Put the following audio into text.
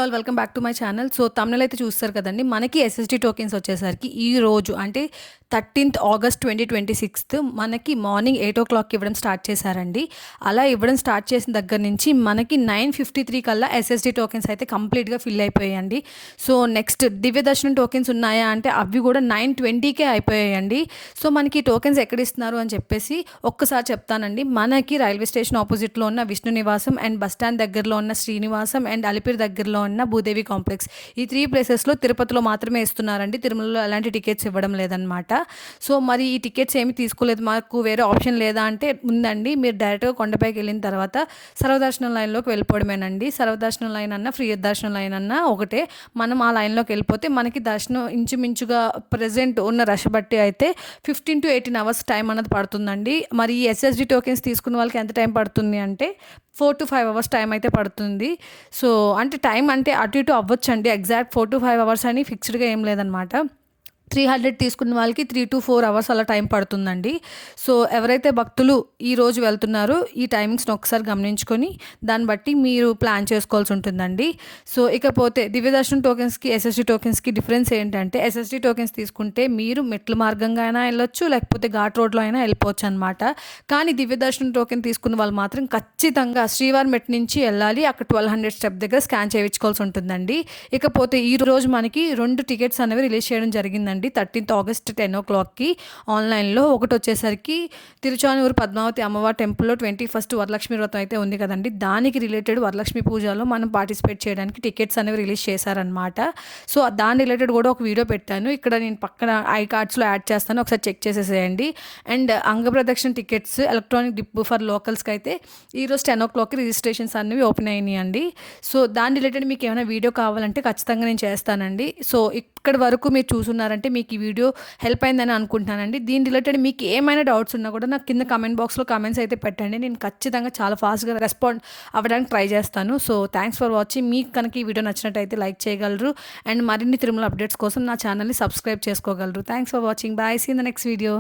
All welcome back to my channel. So thumbnail అయితే చూస్తారు కదండి. మనకి ఎస్ఎస్డి టోకెన్స్ వచ్చేసరికి ఈ రోజు అంటే 13th ఆగస్ట్ 2026 మనకి మార్నింగ్ 8 ఇవ్వడం స్టార్ట్ చేశారండి. అలా ఇవ్వడం స్టార్ట్ చేసిన దగ్గర నుంచి మనకి 9:53 కల్లా ఎస్ఎస్డి టోకెన్స్ అయితే కంప్లీట్గా ఫిల్ అయిపోయాయండి. సో నెక్స్ట్ దివ్య దర్శనం టోకెన్స్ ఉన్నాయా అంటే అవి కూడా 9:20కే అయిపోయాయండి. సో మనకి టోకెన్స్ ఎక్కడ ఇస్తున్నారు అని చెప్పేసి ఒక్కసారి చెప్తానండి. మనకి రైల్వే స్టేషన్ ఆపోజిట్లో ఉన్న విష్ణు నివాసం అండ్ బస్ స్టాండ్ దగ్గరలో ఉన్న శ్రీనివాసం అండ్ అలిపిరి దగ్గరలో ఉన్న భూదేవి కాంప్లెక్స్, ఈ 3 ప్లేసెస్లో తిరుపతిలో మాత్రమే ఇస్తున్నారండి. తిరుమలలో ఎలాంటి టికెట్స్ ఇవ్వడం లేదనమాట. సో మరి ఈ టికెట్స్ ఏమి తీసుకోలేదు, మాకు వేరే ఆప్షన్ లేదా అంటే ఉందండి. మీరు డైరెక్ట్గా కొండపైకి వెళ్ళిన తర్వాత సర్వదర్శనం లైన్లోకి వెళ్ళిపోవడమేనండి. సర్వదర్శనం లైన్ అన్న ఫ్రీ దర్శనం లైన్ అన్న ఒకటే. మనం ఆ లైన్లోకి వెళ్ళిపోతే మనకి దర్శనం ఇంచుమించుగా ప్రజెంట్ ఉన్న రష్ బట్టి అయితే 15 to 18 అవర్స్ టైం అన్నది పడుతుందండి. మరి ఈ ఎస్ఎస్డి టోకెన్స్ తీసుకున్న వాళ్ళకి ఎంత టైం పడుతుంది అంటే 4 to 5 అవర్స్ టైం అయితే పడుతుంది. సో అంటే టైం అంటే అటు ఇటు అవ్వచ్చండి. ఎగ్జాక్ట్ 4 to 5 అవర్స్ అని ఫిక్స్డ్గా ఏం లేదనమాట. 300 తీసుకున్న వాళ్ళకి 3 to 4 అవర్స్ అలా టైం పడుతుందండి. సో ఎవరైతే భక్తులు ఈరోజు వెళ్తున్నారో ఈ టైమింగ్స్ని ఒకసారి గమనించుకొని దాన్ని బట్టి మీరు ప్లాన్ చేసుకోవాల్సి ఉంటుందండి. సో ఇకపోతే దివ్య దర్శనం టోకెన్స్కి ఎస్ఎస్డి టోకెన్స్కి డిఫరెన్స్ ఏంటంటే ఎస్ఎస్డి టోకెన్స్ తీసుకుంటే మీరు మెట్ల మార్గంగా అయినా వెళ్ళొచ్చు, లేకపోతే ఘాట్ రోడ్లో అయినా వెళ్ళిపోవచ్చు అనమాట. కానీ దివ్య దర్శనం టోకెన్ తీసుకున్న వాళ్ళు మాత్రం ఖచ్చితంగా శ్రీవారి మెట్ నుంచి వెళ్ళాలి. అక్కడ 1200 స్టెప్ దగ్గర స్కాన్ చేయించుకోవాల్సి ఉంటుందండి. ఇకపోతే ఈ రోజు మనకి 2 టికెట్స్ అనేవి రిలీజ్ చేయడం జరిగిందండి. 13th ఆగస్ట్ 10 ఆన్లైన్లో. ఒకటి వచ్చేసరికి తిరుచానూరు పద్మావతి అమ్మవారి టెంపుల్లో 21st వరలక్ష్మి వ్రతం అయితే ఉంది కదండి, దానికి రిలేటెడ్ వరలక్ష్మి పూజలో మనం పార్టిసిపేట్ చేయడానికి టికెట్స్ అనేవి రిలీజ్ చేశారనమాట. సో దాని రిలేటెడ్ కూడా ఒక వీడియో పెట్టాను, ఇక్కడ నేను పక్కన ఐ కార్డ్స్లో యాడ్ చేస్తాను, ఒకసారి చెక్ చేసేసేయండి. అండ్ అంగప్రదక్షిణ టికెట్స్ ఎలక్ట్రానిక్ డిప్ ఫర్ లోకల్స్కి అయితే ఈరోజు 10 రిజిస్ట్రేషన్స్ అనేవి ఓపెన్ అయినాయి అండి. సో దాని రిలేటెడ్ మీకు ఏమైనా వీడియో కావాలంటే ఖచ్చితంగా నేను చేస్తానండి. సో ఇక్కడ వరకు మీరు చూసున్నారంటే మీకు ఈ వీడియో హెల్ప్ అయిందని అనుకుంటున్నానండి. దీని రిలేటెడ్ మీకు ఏమైనా డౌట్స్ ఉన్నా కూడా నాకు కింద కామెంట్ బాక్స్లో కామెంట్స్ అయితే పెట్టండి. నేను ఖచ్చితంగా చాలా ఫాస్ట్గా రెస్పాండ్ అవ్వడానికి ట్రై చేస్తాను. So thanks for watching. మీకు కనుక ఈ వీడియో నచ్చినట్టయితే లైక్ చేయగలరు అండ్ మరిన్ని తిరుమల అప్డేట్స్ కోసం నా ఛానల్ని సబ్స్క్రైబ్ చేసుకోగలరు. Thanks for watching. Bye. See in the next video.